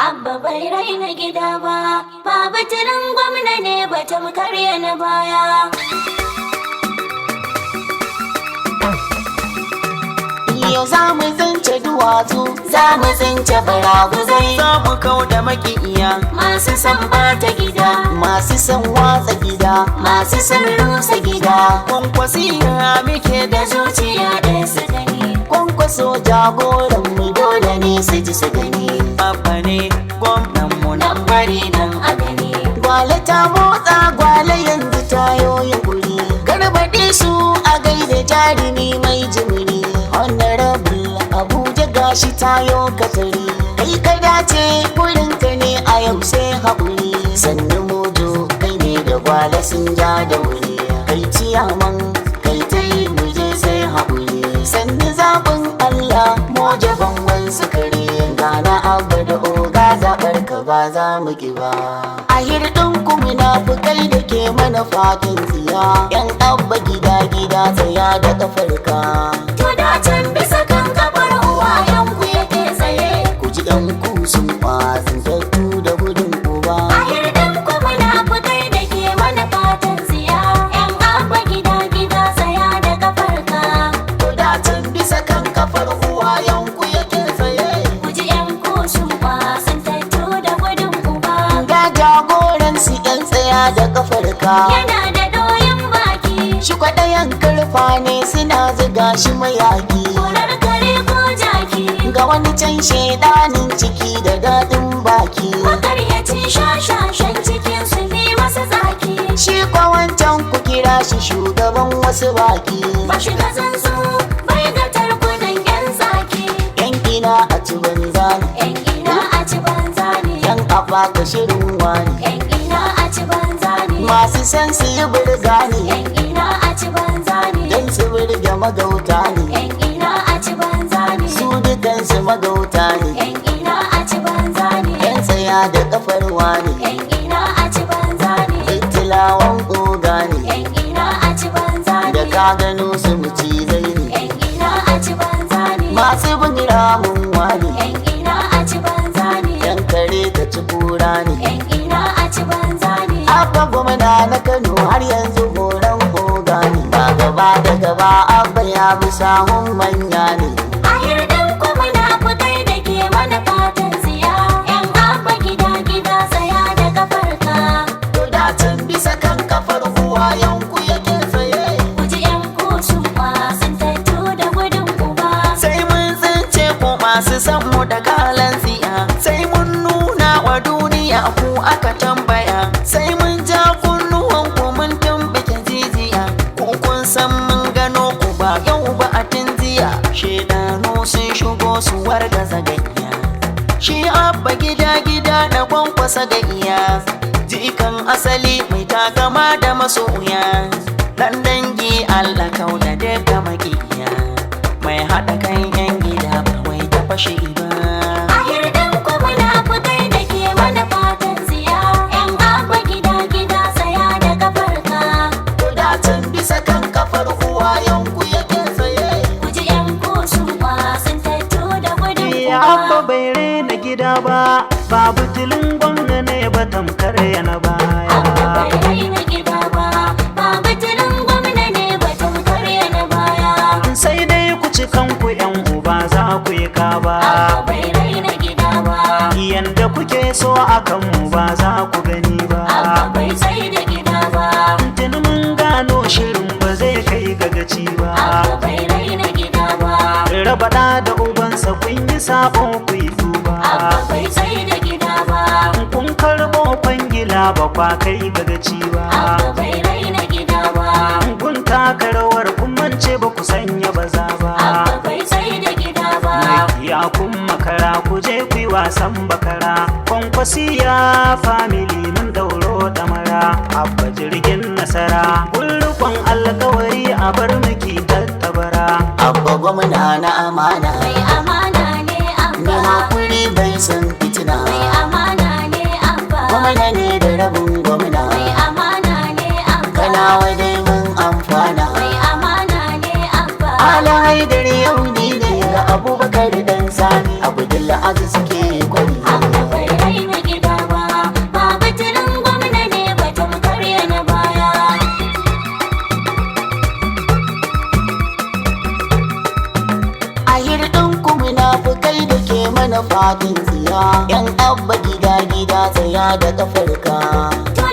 Abba bai raina gida ba, Baba Tirin gwamna ne bata mu karya na baya. Yau za mu zance duwatsu, za mu zance baraguzai, za mu kau da maki'iya Masu san bata gida, masu son watsa gida, masu san rusa gida, kwankwasiya muke da zuciya ɗaya su gani. kwankwaso jagoran mu dole ne su ji su gani. Abba ne gwamnan mu nan bari nan a gani. Gwale ta motsa, gwale yanzu ta yoyi guri, garbaɗe su a gaida jarumi mai jimiri. Honorable Abuja gashi tayo katari, kai ka dace wurinka ne a yau sai haƙuri. Sannu mojo kai ne da gwale sun ja da wuri, kai ciyaman kai ta yi muje sai haƙuri. Sannu zaɓin Allah mojo bangon sukari, gana Abba da oga zaɓar ka ba za mu ki ba. A hirɗin ku munafukai da ke mana fakin tsiya, yan Abba gida gida tsaya da ƙafarka. To da can bisa kan kafar uwayenku yake tsaye. Ku ji ɗan ku sun fasin tattu da gudun uba. A hirɗin ku munafukai da ke mana fatan tsiya, ‘yan Abba gida gida tsaya da kafarka. To da can bisa kan kafar uwayenku yake tsaye. Ku ji ‘yan kushin wasan tattu da gudun uba. Ga jagoran su ‘yan tsaya da ƙafarka. Yana da doyin baki, Shi kwaɗayan karfa ne suna ziga shi mayaƙi. kurar kare ko jaki. Ga wani can shaidanin ciki da daɗin baki. Makaryaci shashashen cikin su ne masa zaki. Shi kwa wancan ku kira shi shugaban wasu baki. Ba shi ga tsuntsu bai ga tarkunan ‘yan zaki. Yan ina a ci banza ne, ‘Yan ina a ci banza ne. yan afaka shirin wani. ‘Yan ina a ci banza ne. Masu san su yi burga ne, ‘Yan ina a ci banza ne. don su burge magauta ne. ‘Yan ina a ci banza ne. Su dukansu magauta ne, ‘Yan ina a ci banza ne. yan tsaya da kafar wani. ‘Yan ina a ci banza ne. Fitilawan oga ne, ‘Yan ina a ci banza da ne. ka gano su mucizai ne. ‘Yan ina a ci banza ne. Masu bin ramun wani, ‘Yan ina a ci banza ne. yan kare ka ci kura ne. ‘Yan ina a ci banza ne. Abba gwamna na Kano har yanzu horon oga ne. Ba gaba da gaba Abba ya bi sahun manya ne. A hirɗin ku munafukai da ke mana fatan tsiya, ‘yan Abba gida gida tsaya da kafarka. To da can bisa kan kafar uwayenku yake tsaye. Ku ji ‘yan kushin wasan tattu da gudun uba. Sai mun tsince ku masu san mu da kalan tsiya, sai mun nuna wa duniya ku aka tambaya, sai mun ja kunnuwan ku mun tumɓuke jijiya, ku kun san mun gano ku ba yau ba a tinziya. Shedanu sun shigo su wargaza gayya, shi Abba gida gida da kwankwasa gayya, jikan asali mai takama da masoya, dan dangi Allah kau da daga makiya, mai haɗa kan yan gida ba wai ta fashe ba. A hirɗin ku munafukai da ke mana fatan tsiya, ‘yan Abba gida gida tsaya da kafarka. To da can bisa kan kafar uwayenku yake tsaye. Ku ji ‘yan kushin wasan tattu da gudun Abba uba. bai rena gida ba, babu tilin gwamna ne ba tamkar yana Abba bai baya. raina gida ba, Baba Tirin gwamna ne batun karya na baya. Sai dai ku ci kanku yan uba za ku yi Abba kaba. bai raina gida ba, Yanda kuke so a kanmu ba za ku gani Abba ba. bai sai da gida ba, Tuni mun gano shirin ba zai kai ga gaci Abba ba. bai raina gida ba, Raba ɗa da ubansa kun yi sabo ku yi Abba duba. bai sai da gida ba, Kun karɓo kwangila ba kwa kai ga gaci ba. Abba bai raina gida ba, Kun taka rawar kun mance ba ku sanya baza Abba ba. bai sai da gida ba, Ya kun makara ku je ku yi wasan bakara. Kwankwasiya family mun dauro damara. Abba jirgin nasara. Gulrukon alkawari a bar miki tattabara. Abba gwamna na amana, mai amana ne mai Abba, hakuri bai san fitina. mai amana ne Abba, Gwamna ne da rabin gwamna, mai amana ne Abba, kana wadai mun amfana. mai amana ne Abba. Ala haidar yau ni ne ga Abubakar dan Sani, Abdullahi Aziz ke kwari. Abba bai munafukai da ke mana fatan tsiya yan abba gida gida tsaya da kafarka. To